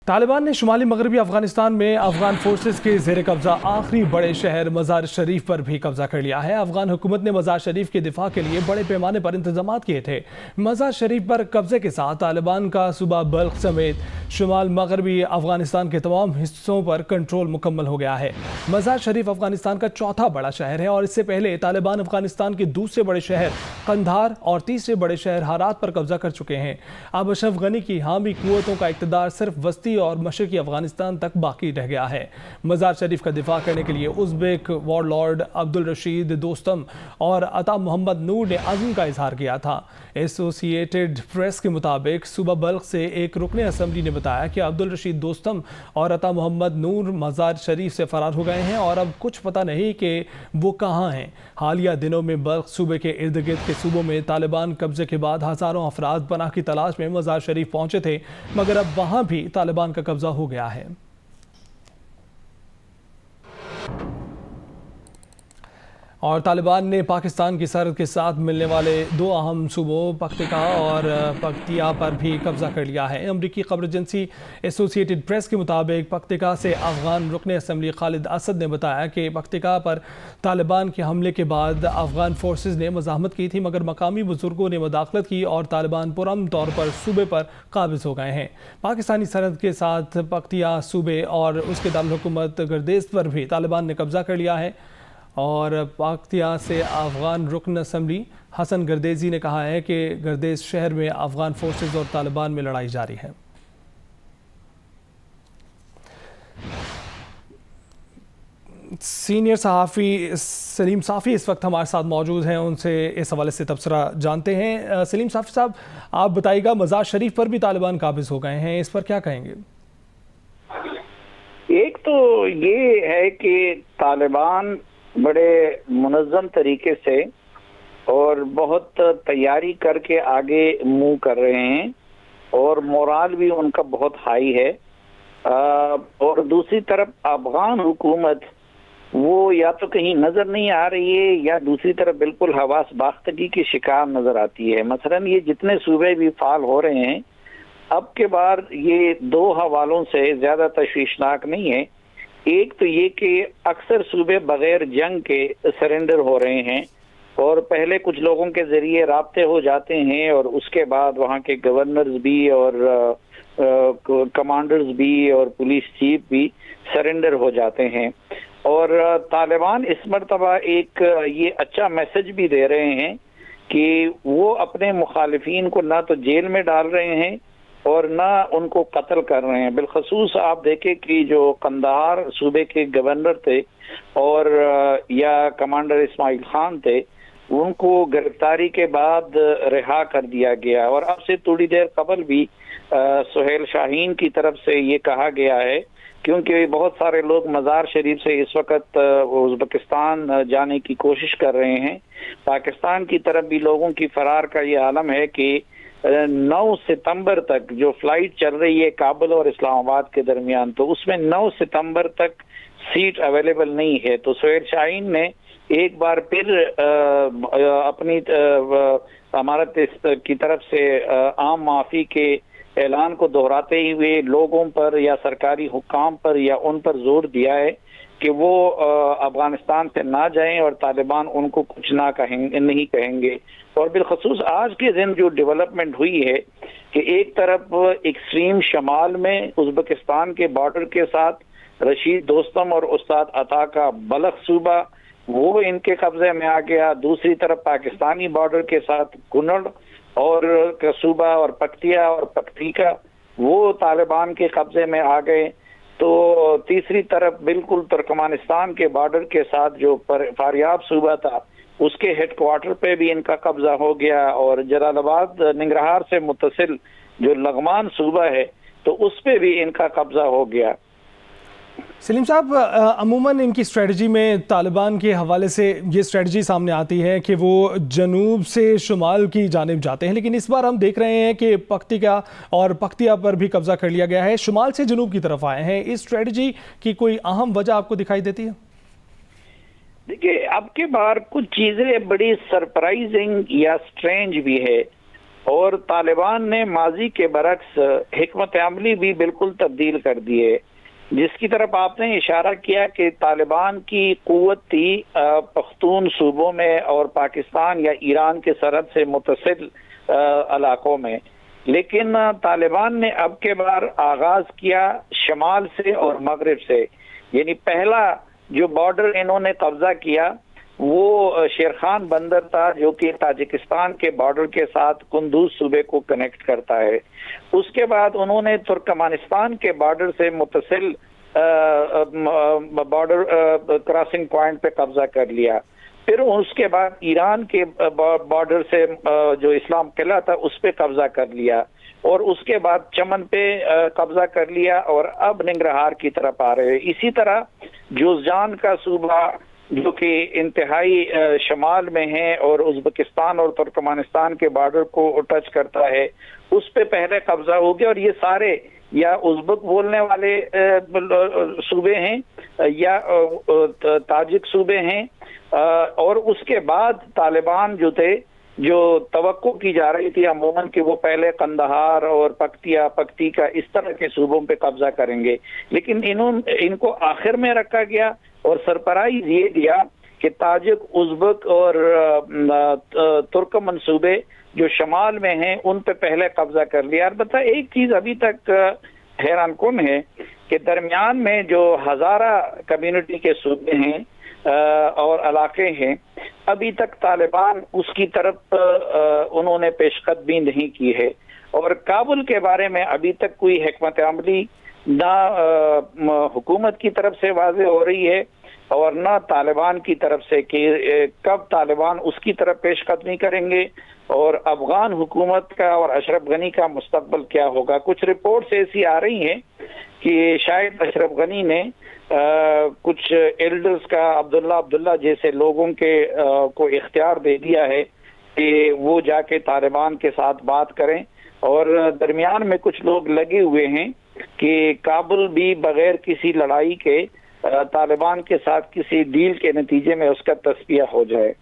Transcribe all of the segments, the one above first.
तालिबान ने शुमाली मगरबी अफगानिस्तान में अफगान फोर्सेस के जेर कब्जा आखिरी बड़े शहर मज़ार शरीफ पर भी कब्जा कर लिया है। अफगान हुकूमत ने मज़ार शरीफ के दिफा के लिए बड़े पैमाने पर इंतजाम किए थे। मज़ार शरीफ पर कब्जे के साथ तालिबान का सूबा बल्ख समेत शुमाल मगरबी अफगानिस्तान के तमाम हिस्सों पर कंट्रोल मुकम्मल हो गया है। मज़ार शरीफ अफगानिस्तान का चौथा बड़ा शहर है और इससे पहले तालिबान अफगानिस्तान के दूसरे बड़े शहर कंधार और तीसरे बड़े शहर हारात पर कब्जा कर चुके हैं। अब अशरफ गनी की हामी कुव्वतों का इक़्तिदार सिर्फ वस्ती और मशरकी अफगानिस्तान तक बाकी रह गया है। मज़ार शरीफ का दिफा करने के लिए उज़्बेक वॉरलॉर्ड अब्दुल रशीद दोस्तम और अता मोहम्मद नूर ने अज़्म का इजहार किया था। एसोसिएटेड प्रेस के मुताबिक सूबा बल्ख से एक रुकने असम्बली ने बताया कि अब्दुल रशीद दोस्तम और अता मोहम्मद नूर मज़ार शरीफ से फरार हो गए हैं और अब कुछ पता नहीं कि वो कहाँ हैं। हालिया दिनों में बल्ख सूबे के इर्द गिर्द के सूबों में तालिबान कब्जे के बाद हज़ारों अफराद पनाह की तलाश में मज़ार शरीफ पहुंचे थे, मगर अब वहाँ भी तालिबान का कब्जा हो गया है। और तालिबान ने पाकिस्तान की सरहद के साथ मिलने वाले दो अहम सूबों पख्तिका और पख्तिया पर भी कब्जा कर लिया है। अमरीकी खबर एजेंसी एसोसिएटेड प्रेस के मुताबिक पख्तिका से अफगान रुकने असम्बली खालिद असद ने बताया कि पख्तिका पर तालिबान के हमले के बाद अफगान फोर्सेज ने मज़ाहमत की थी, मगर मकामी बुजुर्गों ने मुदाखलत की और तालिबान पुरअमन तौर पर सूबे पर काबिज हो गए हैं। पाकिस्तानी सरहद के साथ पख्तिया सूबे और उसके दारुल-हुकूमत गर्देश पर भी तालिबान ने कब्जा कर लिया है। और पख्तिया से अफगान रुकन असम्बली हसन गर्देजी ने कहा है कि गर्देश शहर में अफगान फोर्सेज और तालिबान में लड़ाई जारी है। सीनियर सहाफ़ी सलीम साफ़ी इस वक्त हमारे साथ मौजूद हैं, उनसे इस हवाले से तबसरा जानते हैं। सलीम साफ़ी साहब, आप बताइएगा, मज़ार शरीफ पर भी तालिबान काबिज हो गए हैं, इस पर क्या कहेंगे? एक तो ये है कि तालिबान बड़े मुनज़्ज़म तरीके से और बहुत तैयारी करके आगे मूव कर रहे हैं और मोराल भी उनका बहुत हाई है। और दूसरी तरफ अफगान हुकूमत वो या तो कहीं नजर नहीं आ रही है या दूसरी तरफ बिल्कुल हवास बाख्तगी की शिकार नजर आती है। मसलन ये जितने सूबे भी फाल हो रहे हैं, अब के बाद ये दो हवालों से ज्यादा तशवीशनाक नहीं है। एक तो ये कि अक्सर सूबे बगैर जंग के सरेंडर हो रहे हैं और पहले कुछ लोगों के जरिए राब्ते हो जाते हैं और उसके बाद वहाँ के गवर्नर्स भी और कमांडर्स भी और पुलिस चीफ भी सरेंडर हो जाते हैं। और तालिबान इस मरतबा एक ये अच्छा मैसेज भी दे रहे हैं कि वो अपने मुखालिफिन को ना तो जेल में डाल रहे हैं और ना उनको कत्ल कर रहे हैं। बिलखसूस आप देखें कि जो कंधार सूबे के गवर्नर थे और या कमांडर इस्माइल खान थे, उनको गिरफ्तारी के बाद रिहा कर दिया गया। और अब से थोड़ी देर कबल भी सुहेल शाहीन की तरफ से ये कहा गया है, क्योंकि बहुत सारे लोग मज़ार शरीफ से इस वक्त उज़्बेकिस्तान जाने की कोशिश कर रहे हैं। पाकिस्तान की तरफ भी लोगों की फरार का ये आलम है कि 9 सितंबर तक जो फ्लाइट चल रही है काबुल और इस्लामाबाद के दरमियान, तो उसमें 9 सितंबर तक सीट अवेलेबल नहीं है। तो सुहेल शाहीन ने एक बार फिर अपनी अमारत की तरफ से आम माफी के ऐलान को दोहराते हुए लोगों पर या सरकारी हुक्काम पर या उन पर जोर दिया है कि वो अफगानिस्तान से ना जाएं और तालिबान उनको कुछ ना कहेंगे, नहीं कहेंगे। और बिलखसूस आज के दिन जो डेवलपमेंट हुई है कि एक तरफ एक्सट्रीम शमाल में उज़्बेकिस्तान के बॉर्डर के साथ रशीद दोस्तम और उस्ताद अता का बल्ख सूबा वो इनके कब्जे में आ गया, दूसरी तरफ पाकिस्तानी बॉर्डर के साथ कुनड़ और सूबा और पख्तिया और पख्तिका वो तालिबान के कब्जे में आ गए। तो तीसरी तरफ बिल्कुल तुर्कमानिस्तान के बॉर्डर के साथ जो फारियाब सूबा था उसके हेडक्वार्टर पे भी इनका कब्जा हो गया और जलालाबाद निंगरहार से मुत्तसिल जो लगमान सूबा है तो उस पे भी इनका कब्जा हो गया। सलीम साहब, अमूमन इनकी स्ट्रेटजी में तालिबान के हवाले से ये स्ट्रेटजी सामने आती है कि वो जनूब से शुमाल की जानिब जाते हैं, लेकिन इस बार हम देख रहे हैं कि पख्तिका और पख्तिया पर भी कब्जा कर लिया गया है, शुमाल से जनूब की तरफ आए हैं। इस स्ट्रेटजी की कोई अहम वजह आपको दिखाई देती है? देखिए, अब के बार कुछ चीजें बड़ी सरप्राइजिंग या स्ट्रेंज भी है। और तालिबान ने माजी के बरक्स हिकमत अमली भी बिल्कुल तब्दील कर दी है, जिसकी तरफ आपने इशारा किया कि तालिबान की कुव्वत थी पख्तून सूबों में और पाकिस्तान या ईरान के सरहद से मुतसिल इलाकों में, लेकिन तालिबान ने अब के बार आगाज किया शमाल से और मगरिब से। यानी पहला जो बॉर्डर इन्होंने कब्जा किया वो शेरखान बंदर था, जो कि ताजिकिस्तान के बॉर्डर के साथ कुंदूज सूबे को कनेक्ट करता है। उसके बाद उन्होंने तुर्कमानिस्तान के बॉर्डर से मुतसिल बॉर्डर क्रॉसिंग पॉइंट पे कब्जा कर लिया। फिर उसके बाद ईरान के बॉर्डर से जो इस्लाम किला था उस पे कब्जा कर लिया, और उसके बाद चमन पे कब्जा कर लिया, और अब निंगरहार की तरफ आ रहे हैं। इसी तरह जोजान का सूबा जो कि इंतहाई शमाल में है और उज़्बेकिस्तान और तुर्कमानिस्तान के बॉर्डर को टच करता है, उस पे पहले कब्जा हो गया। और ये सारे या उज़्बेक बोलने वाले सूबे हैं या ताजिक सूबे हैं, और उसके बाद तालिबान जो थे, जो तवक्को की जा रही थी अमूमन कि वो पहले कंदहार और पक्तिका इस तरह के सूबों पे कब्जा करेंगे, लेकिन इनको आखिर में रखा गया और सरप्राइज ये दिया कि ताजिक, उज़्बेक और तुर्क मंसूबे जो शमाल में हैं उन पे पहले कब्जा कर लिया। अलबत्ता एक चीज अभी तक हैरान कुन है कि दरमियान में जो हजारा कम्युनिटी के सूबे हैं और इलाके हैं, अभी तक तालिबान उसकी तरफ उन्होंने पेशकदमी नहीं की है, और काबुल के बारे में अभी तक कोई हिकमत अमली ना हुकूमत की तरफ से वाज़ेह हो रही है और ना तालिबान की तरफ से कि कब तालिबान उसकी तरफ पेशकदमी करेंगे और अफगान हुकूमत का और अशरफ गनी का मुस्तकबिल क्या होगा। कुछ रिपोर्ट्स ऐसी आ रही हैं कि शायद अशरफ गनी ने कुछ एल्डर्स का, अब्दुल्ला जैसे लोगों के को इख्तियार दे दिया है कि वो जाके तालिबान के साथ बात करें, और दरमियान में कुछ लोग लगे हुए हैं कि काबुल भी बगैर किसी लड़ाई के तालिबान के साथ किसी डील के नतीजे में उसका तस्फिया हो जाए।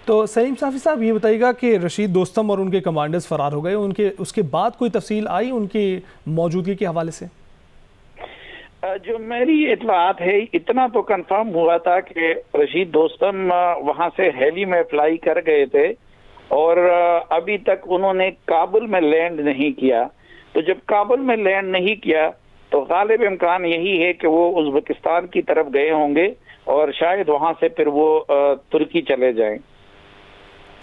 तो सलीम साफ़ी साहब ये बताइएगा कि रशीद दोस्तम और उनके कमांडर्स फरार हो गए, उनके उसके बाद कोई तफसील आई उनकी मौजूदगी के हवाले से? जो मेरी इत्तलात है, इतना तो कंफर्म हुआ था कि रशीद दोस्तम वहां से हेली में फ्लाई कर गए थे और अभी तक उन्होंने काबुल में लैंड नहीं किया। तो जब काबुल में लैंड नहीं किया तो गालिब इम्कान यही है कि वो उज़्बेकिस्तान की तरफ गए होंगे और शायद वहां से फिर वो तुर्की चले जाएं।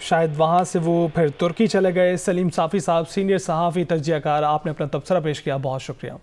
शायद वहां से वो फिर तुर्की चले गए। सलीम साफ़ी साहब, सीनियर सहाफ़ी तज्ज़ियाकार, आपने अपना तबसरा पेश किया, बहुत शुक्रिया।